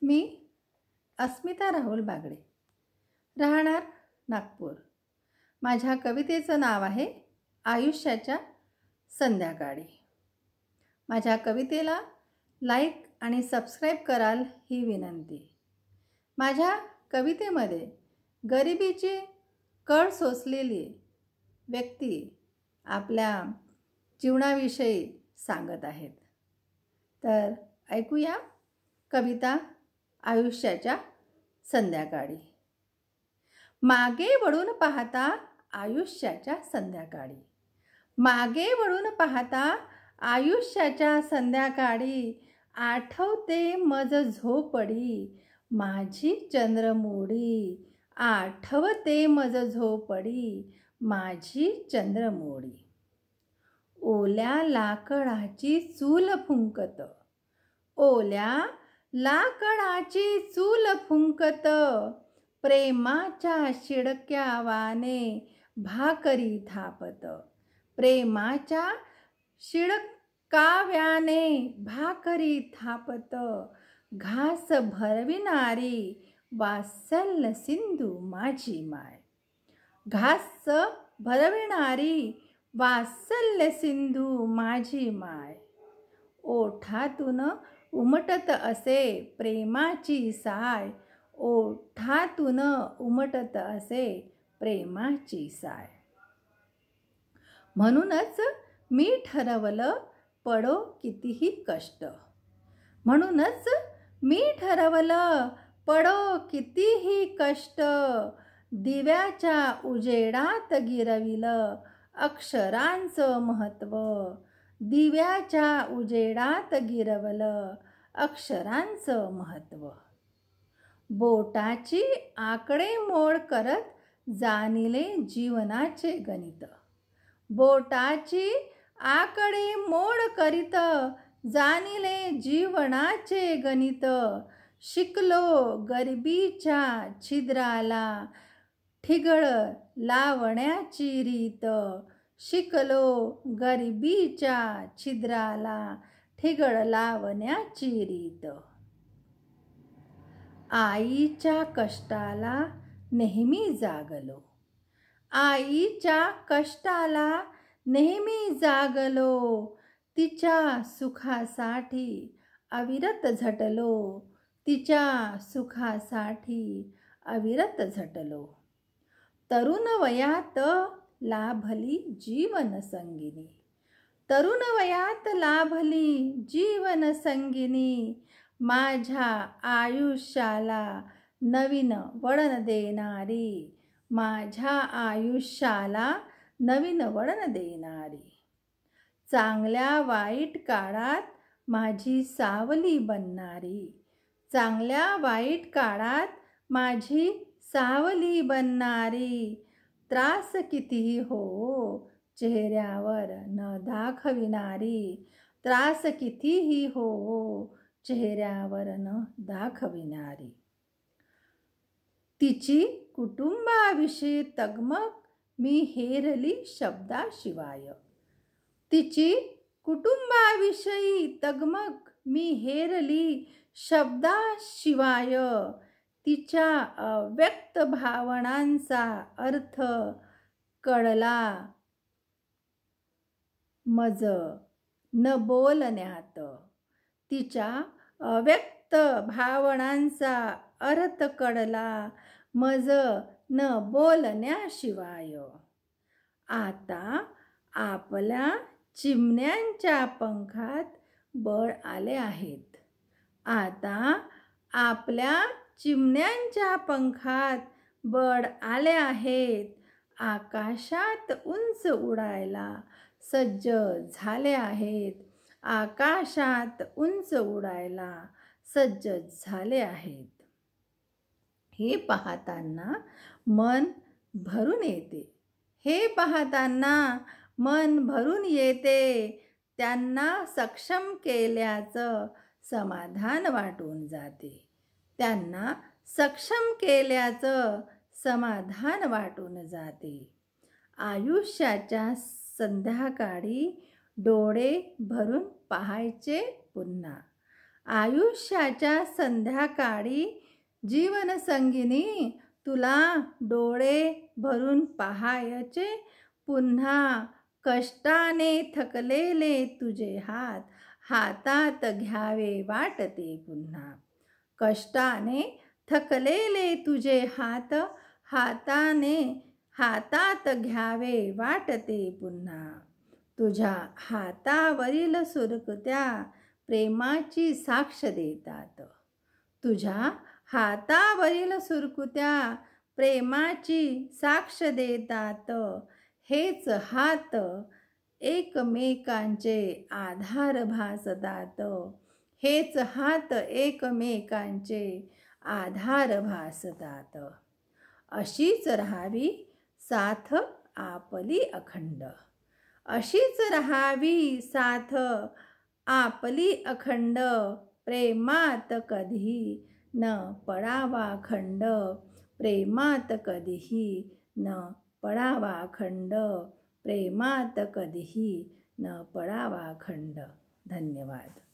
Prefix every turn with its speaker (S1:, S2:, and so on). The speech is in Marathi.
S1: मी अस्मिता राहुल बागडे, राहणार नागपूर. माझ्या कवितेचं नाव आहे आयुष्याच्या संध्याकाळी. माझ्या कवितेला लाईक आणि सबस्क्राईब कराल ही विनंती. माझ्या कवितेमध्ये गरिबीची कळ सोसलेली व्यक्ती आपल्या जीवनाविषयी सांगत आहेत. तर ऐकूया कविता आयुष्याच्या संध्याकाळी. मागे वळून पाहता आयुष्याच्या संध्याकाळी, मागे वळून पाहता आयुष्याच्या संध्याकाळी, आठवते मज झोपडी माझी चंद्रमोडी, आठवते मज झोपडी माझी चंद्रमोडी. ओल्या लाकडाची चूल फुंकत, ओल्या लाकडाची चूल फुंकत, प्रेमाच्या शिडक्यावाने भाकरी थापत, प्रेमाच्या शिडकाव्याने भाकरी थापत, घास भरविणारी वात्सल्य सिंधू माझी माय, घास भरविणारी वात्सल्य सिंधू माझी माय. ओठातून उमटत असे प्रेमाची साय, ओठातून उमटत असे प्रेमाची साय. म्हणूनच मी ठरवलं पडो कितीही कष्ट, म्हणूनच मी ठरवलं पडो कितीही कष्ट, दिव्याच्या उजेडात गिरविलं अक्षरांचं महत्त्व, दिव्याच्या उजेडात गिरवलं अक्षरांचं महत्त्व. बोटाची आकडेमोड करत जाणिले जीवनाचे गणित, बोटाची आकडेमोड करीत जाणिले जीवनाचे गणित, शिकलो गरिबीच्या छिद्राला ठिगळ लावण्याची रीत, शिकलो गरिबीच्या छिद्राला ठिगळ लावण्याची रीत. आईच्या कष्टाला नेहमी जागलो, आईच्या कष्टाला नेहमी जागलो, तिच्या सुखासाठी अविरत झटलो, तिच्या सुखासाठी अविरत झटलो. तरुण वयात लाभली जीवन संगिनी, तरुण वयात लाभली जीवन संगिनी, माझ्या आयुष्याला नवीन वळण देणारी, माझ्या आयुष्याला नवीन वळण देणारी. चांगल्या वाईट काळात माझी सावली बनणारी, चांगल्या वाईट काळात माझी सावली बनणारी. त्रास कितीही हो चेहऱ्यावर न दाखविणारी, त्रास कितीही हो चेहऱ्यावर न दाखविणारी. तिची कुटुंबाविषयी तगमग मी हेरली शब्दाशिवाय, तिची कुटुंबाविषयी तगमग मी हेरली शब्दाशिवाय. तिच्या अव्यक्त भावनांचा अर्थ कळला मज न बोलण्यात, तिच्या अव्यक्त भावनांचा अर्थ कळला मज न बोलण्याशिवाय. आता आपल्या चिमण्यांच्या पंखात बळ आले आहेत, आता आपल्या चिमण्यांच्या पंखात बळ आले आहेत, आकाशात उंच उडायला सज्ज झाले आहेत, आकाशात उंच उडायला सज्ज झाले आहेत. हे पाहताना मन भरून येते, हे पाहताना मन भरून येते, त्यांना सक्षम केल्याचं समाधान वाटून जाते, त्यांना सक्षम केल्याचं समाधान वाटून जाते. आयुष्याच्या संध्याकाळी डोळे भरून पाहायचे पुन्हा, आयुष्याच्या संध्याकाळी जीवनसंगिनी तुला डोळे भरून पाहायचे पुन्हा. कष्टाने थकलेले तुझे हात हातात घ्यावे वाटते पुन्हा. कष्टाने थकलेले तुझे हात हातात घ्यावे वाटते पुन्हा. तुझ्या हातावरील सुरकुत्या प्रेमाची साक्ष देतात. तुझ्या हातावरील सुरकुत्या प्रेमाची साक्ष देतात. हेच हात एकमेकांचे आधार भासतात. हेच हात एकमेकांचे आधार भासतात. अशीच राहावी साथ आपली अखंड. अशीच राहावी साथ आपली अखंड. प्रेमात कधी न पडावा खंड. प्रेमात कधीही न पडावा खंड. प्रेमात कधीही न पडावा खंड. धन्यवाद.